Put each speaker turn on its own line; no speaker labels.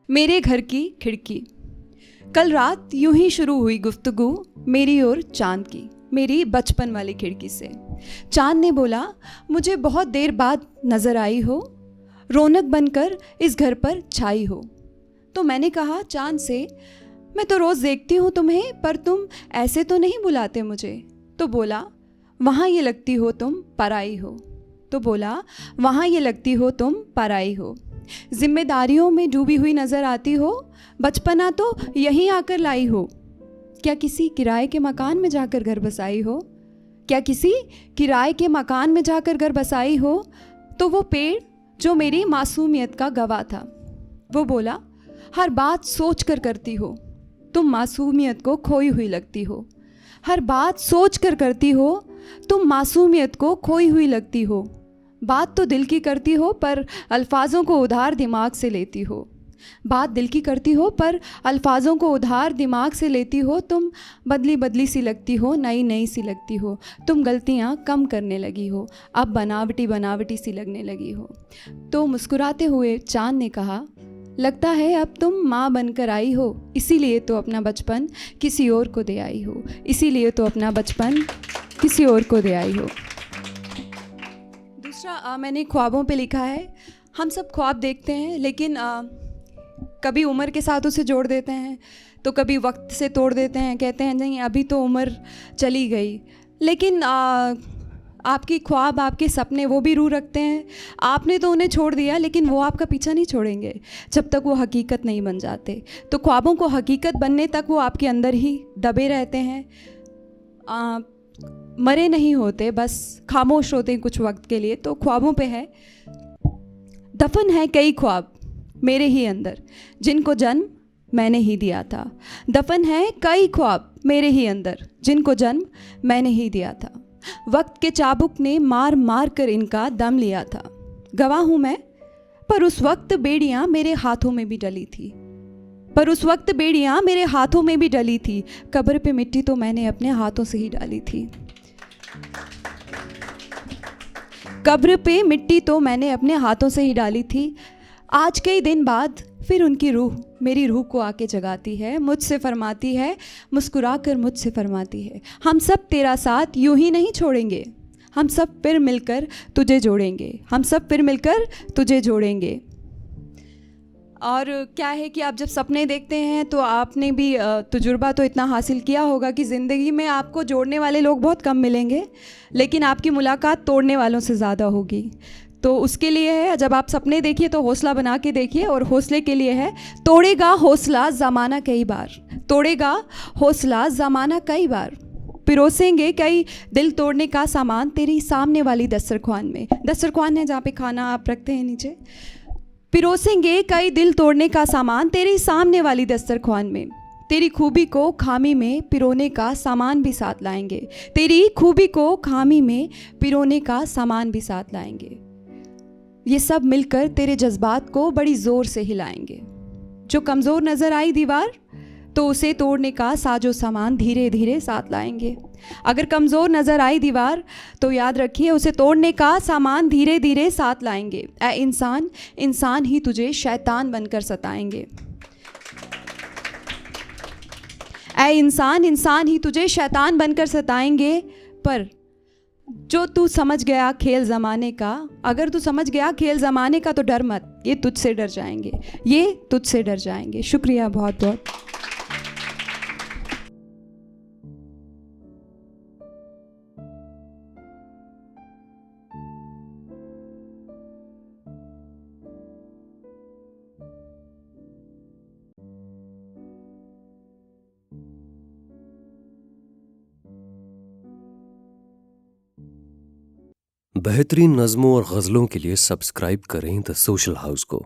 मेरे घर की खिड़की। कल रात यूं ही शुरू हुई गुफ्तगू मेरी और चांद की, मेरी बचपन वाली खिड़की से। चांद ने बोला, मुझे बहुत देर बाद नज़र आई हो, रौनक बनकर इस घर पर छाई हो। तो मैंने कहा चांद से, मैं तो रोज़ देखती हूँ तुम्हें, पर तुम ऐसे तो नहीं बुलाते मुझे। तो बोला, वहाँ ये लगती हो तुम पराई हो। तो बोला, वहाँ ये लगती हो तुम पराई हो। जिम्मेदारियों में डूबी हुई नज़र आती हो, बचपना तो यहीं आकर लाई हो। क्या किसी किराए के मकान में जाकर घर बसाई हो? क्या किसी किराए के मकान में जाकर घर बसाई हो? तो वो पेड़ जो मेरी मासूमियत का गवाह था, वो बोला, हर बात सोच कर करती हो, तुम मासूमियत को खोई हुई लगती हो। हर बात सोच कर करती हो, तुम मासूमियत को खोई हुई लगती हो। बात तो दिल की करती हो, पर अल्फाजों को उधार दिमाग से लेती हो। बात दिल की करती हो, पर अल्फाजों को उधार दिमाग से लेती हो। तुम बदली बदली सी लगती हो, नई नई सी लगती हो। तुम गलतियाँ कम करने लगी हो, अब बनावटी बनावटी सी लगने लगी हो। तो मुस्कुराते हुए चांद ने कहा, लगता है अब तुम माँ बनकर आई हो, इसीलिए तो अपना बचपन किसी और को दे आई हो। इसीलिए तो अपना बचपन किसी और को दे आई हो। दूसरा मैंने ख्वाबों पे लिखा है, हम सब ख्वाब देखते हैं, लेकिन कभी उम्र के साथ उसे जोड़ देते हैं, तो कभी वक्त से तोड़ देते हैं। कहते हैं नहीं, अभी तो उम्र चली गई। लेकिन आपकी ख्वाब, आपके सपने, वो भी रूह रखते हैं। आपने तो उन्हें छोड़ दिया, लेकिन वो आपका पीछा नहीं छोड़ेंगे जब तक वो हकीकत नहीं बन जाते। तो ख्वाबों को हकीकत बनने तक वो आपके अंदर ही दबे रहते हैं, मरे नहीं होते, बस खामोश होते हैं कुछ वक्त के लिए। तो ख्वाबों पे है, दफन है कई ख्वाब मेरे ही अंदर, जिनको जन्म मैंने ही दिया था। दफन है कई ख्वाब मेरे ही अंदर, जिनको जन्म मैंने ही दिया था। वक्त के चाबुक ने मार मार कर इनका दम लिया था। गवाह हूँ मैं, पर उस वक्त बेड़ियाँ मेरे हाथों में भी डली थी। पर उस वक्त बेड़ियाँ मेरे हाथों में भी डली थी। कब्र पे मिट्टी तो मैंने अपने हाथों से ही डाली थी। कब्र पे मिट्टी तो मैंने अपने हाथों से ही डाली थी। आज कई दिन बाद फिर उनकी रूह मेरी रूह को आके जगाती है, मुझसे फरमाती है, मुस्कुरा कर मुझसे फरमाती है, हम सब तेरा साथ यूं ही नहीं छोड़ेंगे, हम सब फिर मिलकर तुझे जोड़ेंगे, हम सब फिर मिलकर तुझे जोड़ेंगे। और क्या है कि आप जब सपने देखते हैं तो आपने भी तजुर्बा तो इतना हासिल किया होगा कि ज़िंदगी में आपको जोड़ने वाले लोग बहुत कम मिलेंगे, लेकिन आपकी मुलाकात तोड़ने वालों से ज़्यादा होगी। तो उसके लिए है, जब आप सपने देखिए तो हौसला बना के देखिए, और हौसले के लिए है, तोड़ेगा हौसला ज़माना कई बार, तोड़ेगा हौसला ज़माना कई बार, पिरोसेंगे कई दिल तोड़ने का सामान तेरी सामने वाली दस्तरख्वान में। दस्तरख्वान है जहाँ पे खाना आप रखते हैं नीचे। पिरोसेंगे कई दिल तोड़ने का सामान तेरी सामने वाली दस्तरख्वान में। तेरी खूबी को खामी में पिरोने का सामान भी साथ लाएंगे। तेरी खूबी को खामी में पिरोने का सामान भी साथ लाएंगे। ये सब मिलकर तेरे जज्बात को बड़ी ज़ोर से हिलाएंगे। जो कमज़ोर नज़र आई दीवार, तो उसे तोड़ने का साजो सामान धीरे धीरे साथ लाएंगे। अगर कमज़ोर नज़र आई दीवार, तो याद रखिए, उसे तोड़ने का सामान धीरे धीरे साथ लाएंगे। ऐ इंसान, इंसान ही तुझे शैतान बनकर सताएंगे। ऐ इंसान, इंसान ही तुझे शैतान बनकर सताएंगे। पर जो तू समझ गया खेल ज़माने का, अगर तू समझ गया खेल ज़माने का, तो डर मत, ये तुझसे डर जाएंगे, ये तुझसे डर जाएंगे। शुक्रिया बहुत बहुत।
बेहतरीन नज़्मों और गज़लों के लिए सब्सक्राइब करें द सोशल हाउस को।